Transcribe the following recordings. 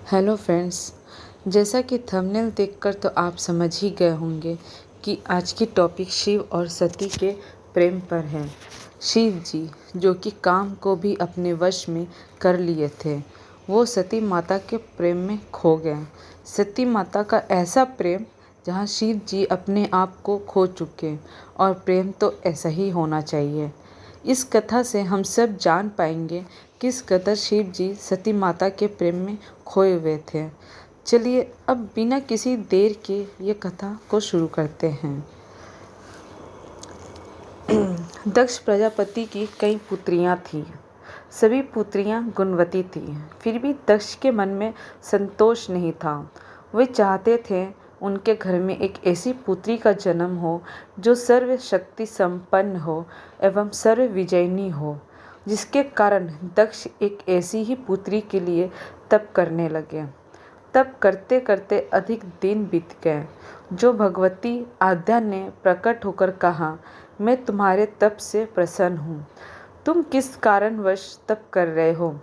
Hello friends, जैसा कि thumbnail देखकर तो आप समझ ही गए होंगे कि आज की टॉपिक शिव और सती के प्रेम पर है। शिव जी जो कि काम को भी अपने वश में कर लिए थे, वो सती माता के प्रेम में खो गए। सती माता का ऐसा प्रेम जहाँ शिव जी अपने आप को खो चुके, और प्रेम तो ऐसा ही होना चाहिए। इस कथा से हम सब जान पाएंगे किस कदर शिव जी सती माता के प्रेम में खोए हुए थे। चलिए अब बिना किसी देर के ये कथा को शुरू करते हैं। दक्ष प्रजापति की कई पुत्रियां थीं। सभी पुत्रियां गुणवती थीं। फिर भी दक्ष के मन में संतोष नहीं था। वे चाहते थे उनके घर में एक ऐसी पुत्री का जन्म हो जो सर्वशक्ति संपन्न हो एवं सर्वविजयिनी हो, जिसके कारण दक्ष एक ऐसी ही पुत्री के लिए तप करने लगे। तप करते करते अधिक दिन बीत गए। जो भगवती आद्या ने प्रकट होकर कहा, मैं तुम्हारे तप से प्रसन्न हूँ, तुम किस कारणवश तप कर रहे हो।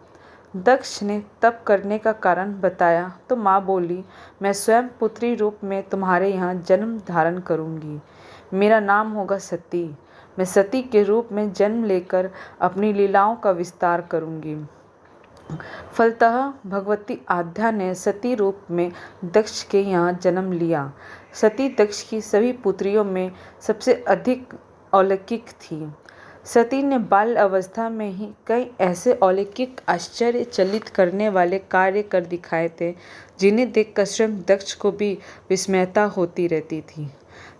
दक्ष ने तप करने का कारण बताया तो माँ बोली, मैं स्वयं पुत्री रूप में तुम्हारे यहाँ जन्म धारण करूँगी। मेरा नाम होगा सती। मैं सती के रूप में जन्म लेकर अपनी लीलाओं का विस्तार करूँगी। फलतः भगवती आद्या ने सती रूप में दक्ष के यहाँ जन्म लिया। सती दक्ष की सभी पुत्रियों में सबसे अधिक अलौकिक थी। सती ने बाल अवस्था में ही कई ऐसे अलौकिक आश्चर्यचलित करने वाले कार्य कर दिखाए थे, जिन्हें देखकर स्वयं दक्ष को भी विस्मयता होती रहती थी।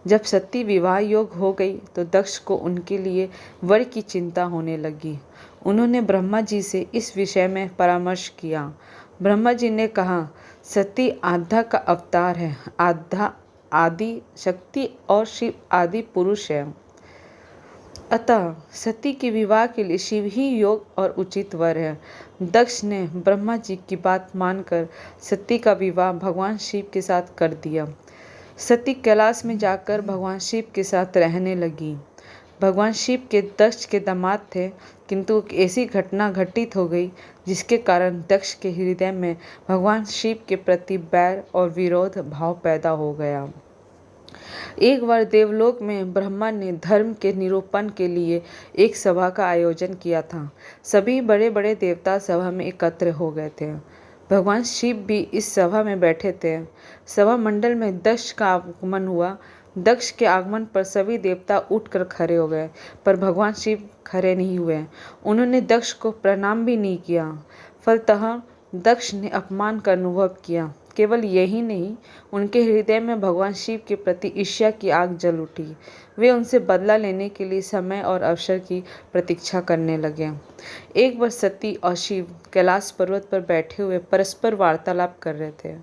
जब सती विवाह योग हो गई तो दक्ष को उनके लिए वर की चिंता होने लगी। उन्होंने ब्रह्मा जी से इस विषय में परामर्श किया। ब्रह्मा जी ने कहा, सती आद्या का अवतार है। आद्या आदि शक्ति और शिव आदि पुरुष है। अतः सती के विवाह के लिए शिव ही योग और उचित वर है। दक्ष ने ब्रह्मा जी की बात मानकर सती का विवाह भगवान शिव के साथ कर दिया। सती कैलाश में जाकर भगवान शिव के साथ रहने लगी। भगवान शिव के दक्ष के दामाद थे, किंतु एक ऐसी घटना घटित हो गई जिसके कारण दक्ष के हृदय में भगवान शिव के प्रति बैर और विरोध भाव पैदा हो गया। एक बार देवलोक में ब्रह्मा ने धर्म के निरूपण के लिए एक सभा का आयोजन किया था। सभी बड़े बड़े देवता सभा में एकत्र हो गए थे। भगवान शिव भी इस सभा में बैठे थे। सभा मंडल में दक्ष का आगमन हुआ। दक्ष के आगमन पर सभी देवता उठकर खड़े हो गए, पर भगवान शिव खड़े नहीं हुए। उन्होंने दक्ष को प्रणाम भी नहीं किया। फलतः दक्ष ने अपमान का अनुभव किया। केवल यही नहीं, उनके हृदय में भगवान शिव के प्रति ईर्ष्या की आग जल उठी। वे उनसे बदला लेने के लिए समय और अवसर की प्रतीक्षा करने लगे। एक बार सती और शिव कैलाश पर्वत पर बैठे हुए परस्पर वार्तालाप कर रहे थे।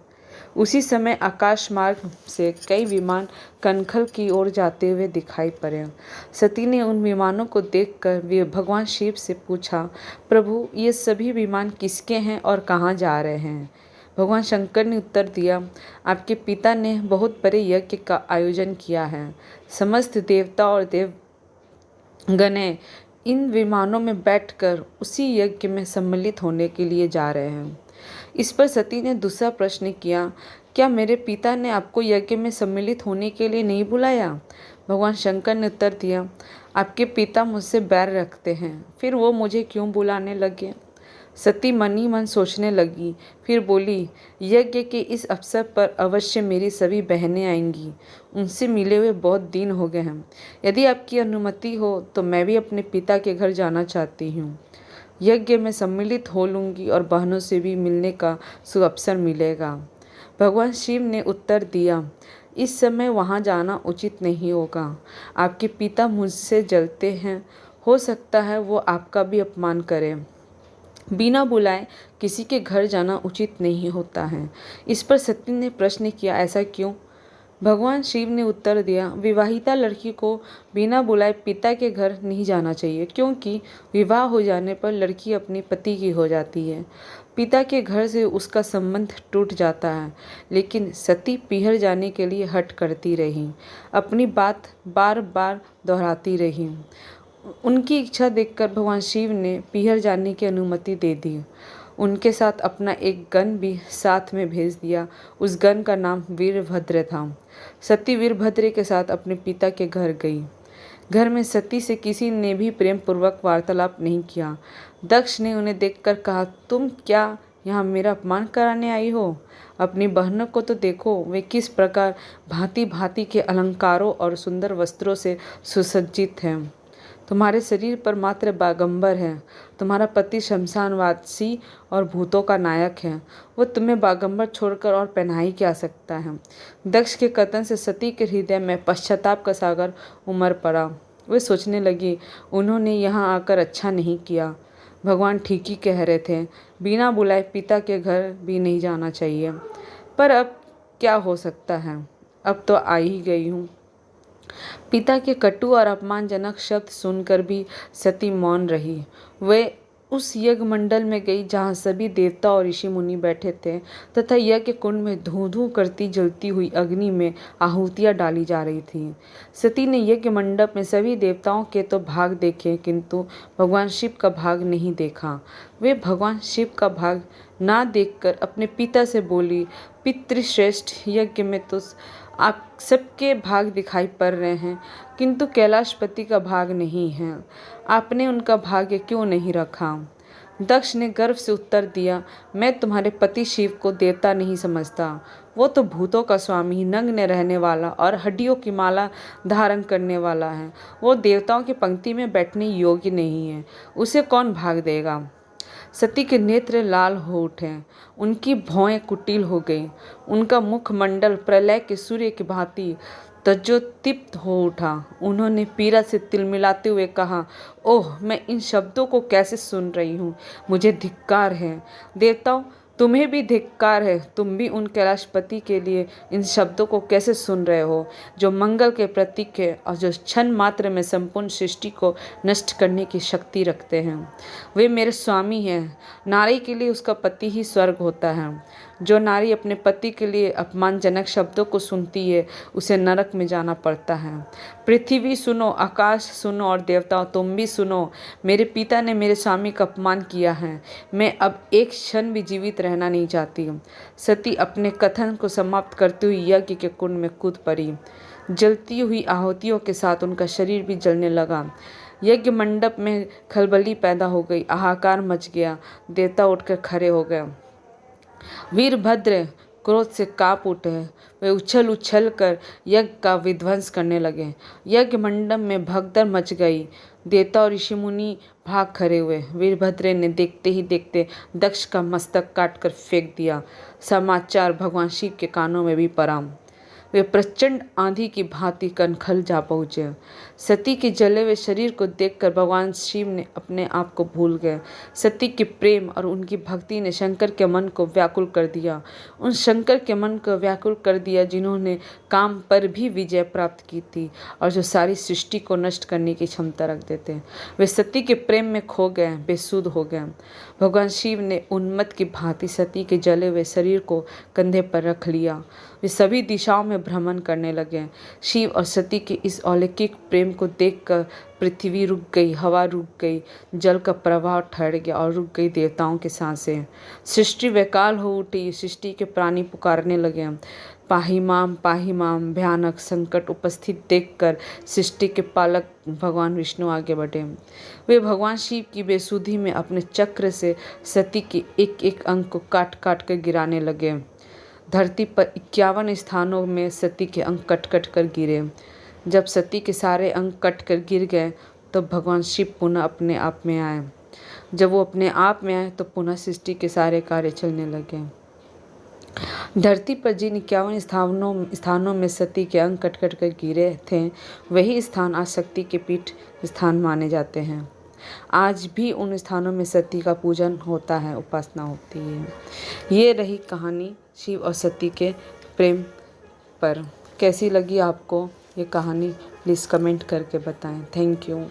उसी समय आकाश मार्ग से कई विमान कनखल की ओर जाते हुए दिखाई पड़े। सती ने उन विमानों को देखकर भगवान शिव से पूछा, प्रभु, ये सभी विमान किसके हैं और कहाँ जा रहे हैं। भगवान शंकर ने उत्तर दिया, आपके पिता ने बहुत बड़े यज्ञ का आयोजन किया है। समस्त देवता और देवगण इन विमानों में बैठकर उसी यज्ञ में सम्मिलित होने के लिए जा रहे हैं। इस पर सती ने दूसरा प्रश्न किया, क्या मेरे पिता ने आपको यज्ञ में सम्मिलित होने के लिए नहीं बुलाया। भगवान शंकर ने उत्तर दिया, आपके पिता मुझसे बैर रखते हैं, फिर वो मुझे क्यों बुलाने लगे। सती मन ही मन सोचने लगी, फिर बोली, यज्ञ के इस अवसर पर अवश्य मेरी सभी बहनें आएंगी। उनसे मिले हुए बहुत दिन हो गए हैं। यदि आपकी अनुमति हो तो मैं भी अपने पिता के घर जाना चाहती हूँ। यज्ञ में सम्मिलित हो लूँगी और बहनों से भी मिलने का सुअवसर मिलेगा। भगवान शिव ने उत्तर दिया, इस समय वहाँ जाना उचित नहीं होगा। आपके पिता मुझसे जलते हैं, हो सकता है वो आपका भी अपमान करें। बिना बुलाए किसी के घर जाना उचित नहीं होता है। इस पर सती ने प्रश्न किया, ऐसा क्यों। भगवान शिव ने उत्तर दिया, विवाहिता लड़की को बिना बुलाए पिता के घर नहीं जाना चाहिए, क्योंकि विवाह हो जाने पर लड़की अपने पति की हो जाती है। पिता के घर से उसका संबंध टूट जाता है। लेकिन सती पीहर जाने के लिए हठ करती रही, अपनी बात बार बार दोहराती रही। उनकी इच्छा देखकर भगवान शिव ने पीहर जाने की अनुमति दे दी। उनके साथ अपना एक गण भी साथ में भेज दिया। उस गण का नाम वीरभद्र था। सती वीरभद्र के साथ अपने पिता के घर गई। घर में सती से किसी ने भी प्रेम पूर्वक वार्तालाप नहीं किया। दक्ष ने उन्हें देखकर कहा, तुम क्या यहाँ मेरा अपमान कराने आई हो? अपनी बहनों को तो देखो, वे किस प्रकार भांति भांति के अलंकारों और सुंदर वस्त्रों से सुसज्जित हैं। तुम्हारे शरीर पर मात्र बागंबर है। तुम्हारा पति शमशानवासी और भूतों का नायक है। वो तुम्हें बागंबर छोड़कर और पहना ही क्या सकता है। दक्ष के कथन से सती के हृदय में पश्चाताप का सागर उमड़ पड़ा। वे सोचने लगी, उन्होंने यहाँ आकर अच्छा नहीं किया। भगवान ठीक ही कह रहे थे, बिना बुलाए पिता के घर भी नहीं जाना चाहिए। पर अब क्या हो सकता है, अब तो आ ही गई हूँ। पिता के कटु और अपमानजनक शब्द सुनकर भी सती मौन रही। वे उस यज्ञ मंडल में गई जहाँ सभी देवता और ऋषि मुनि बैठे थे तथा यज्ञ कुंड में धूं धूं करती जलती हुई अग्नि में आहुतियाँ डाली जा रही थी। सती ने यज्ञ मंडप में सभी देवताओं के तो भाग देखे, किंतु भगवान शिव का भाग नहीं देखा। वे भगवान शिव का भाग ना देखकर अपने पिता से बोली, पितृश्रेष्ठ, यज्ञ में तो आप सबके भाग दिखाई पड़ रहे हैं, किंतु कैलाशपति का भाग नहीं है। आपने उनका भाग्य क्यों नहीं रखा? दक्ष ने गर्व से उत्तर दिया, मैं तुम्हारे पति शिव को देवता नहीं समझता। वो तो भूतों का स्वामी, नग्न रहने वाला और हड्डियों की माला धारण करने वाला है। वो देवताओं की पंक्ति में बैठने योग्य नहीं है। उसे कौन भाग देगा? सती के नेत्र लाल हो उठे, उनकी भौहें कुटिल हो गईं। उनका मुखमंडल प्रलय के सूर्य की भांति तजोदीप्त हो उठा। उन्होंने पीड़ा से तिलमिलाते हुए कहा, ओह, मैं इन शब्दों को कैसे सुन रही हूँ। मुझे धिक्कार है। देवताओं, तुम्हें भी धिक्कार है। तुम भी उन कैलाशपति के लिए इन शब्दों को कैसे सुन रहे हो, जो मंगल के प्रतीक है और जो क्षण मात्र में संपूर्ण सृष्टि को नष्ट करने की शक्ति रखते हैं। वे मेरे स्वामी हैं। नारी के लिए उसका पति ही स्वर्ग होता है। जो नारी अपने पति के लिए अपमानजनक शब्दों को सुनती है, उसे नरक में जाना पड़ता है। पृथ्वी सुनो, आकाश सुनो और देवताओं तुम भी सुनो। मेरे पिता ने मेरे स्वामी का अपमान किया है। मैं अब एक क्षण भी जीवित रहना नहीं चाहती। सती अपने कथन को समाप्त करते हुए यज्ञ के कुंड में कूद पड़ी। जलती हुई आहुतियों के साथ उनका शरीर भी जलने लगा। यज्ञ मंडप में खलबली पैदा हो गई, हाहाकार मच गया। देवता उठकर खड़े हो गए। वीरभद्र क्रोध से कांप उठे। वे उछल उछल कर यज्ञ का विध्वंस करने लगे। यज्ञ मंडप में भगदड़ मच गई। देवता और ऋषि मुनि भाग खड़े हुए। वीरभद्र ने देखते ही देखते दक्ष का मस्तक काटकर फेंक दिया। समाचार भगवान शिव के कानों में भी पड़ा। वे प्रचंड आंधी की भांति कनखल जा पहुँचे। सती के जले हुए शरीर को देखकर भगवान शिव ने अपने आप को भूल गए। सती के प्रेम और उनकी भक्ति ने शंकर के मन को व्याकुल कर दिया। उन शंकर के मन को व्याकुल कर दिया जिन्होंने काम पर भी विजय प्राप्त की थी और जो सारी सृष्टि को नष्ट करने की क्षमता रखते थे। वे सती के प्रेम में खो गए, बेसुध हो गए। भगवान शिव ने उन्मत्त की भांति सती के जले हुए शरीर को कंधे पर रख लिया। वे सभी दिशाओं में भ्रमण करने लगे। शिव और सती के इस अलौकिक प्रेम को देखकर पृथ्वी रुक गई, हवा रुक गई, जल का प्रवाह ठहर गया और रुक गई देवताओं की सांसें। सृष्टि वैकाल हो उठी। सृष्टि के प्राणी पुकारने लगे, पाहि माम। भयानक संकट उपस्थित देखकर सृष्टि के पालक भगवान विष्णु आगे बढ़े। वे भगवान शिव की बेसुधी में अपने चक्र से सती के एक एक अंग को काट काट कर गिराने लगे। धरती पर 51 स्थानों में सती के अंग कट कट कर गिरे। जब सती के सारे अंग कट कर गिर गए तो भगवान शिव पुनः अपने आप में आए। जब वो अपने आप में आए तो पुनः सृष्टि के सारे कार्य चलने लगे। धरती पर जिन 51 स्थानों में सती के अंग कट कट कर गिरे थे, वही स्थान आज शक्ति के पीठ स्थान माने जाते हैं। आज भी उन स्थानों में सती का पूजन होता है, उपासना होती है। ये रही कहानी शिव और सती के प्रेम पर। कैसी लगी आपको ये कहानी, प्लीज़ कमेंट करके बताएं। Thank you.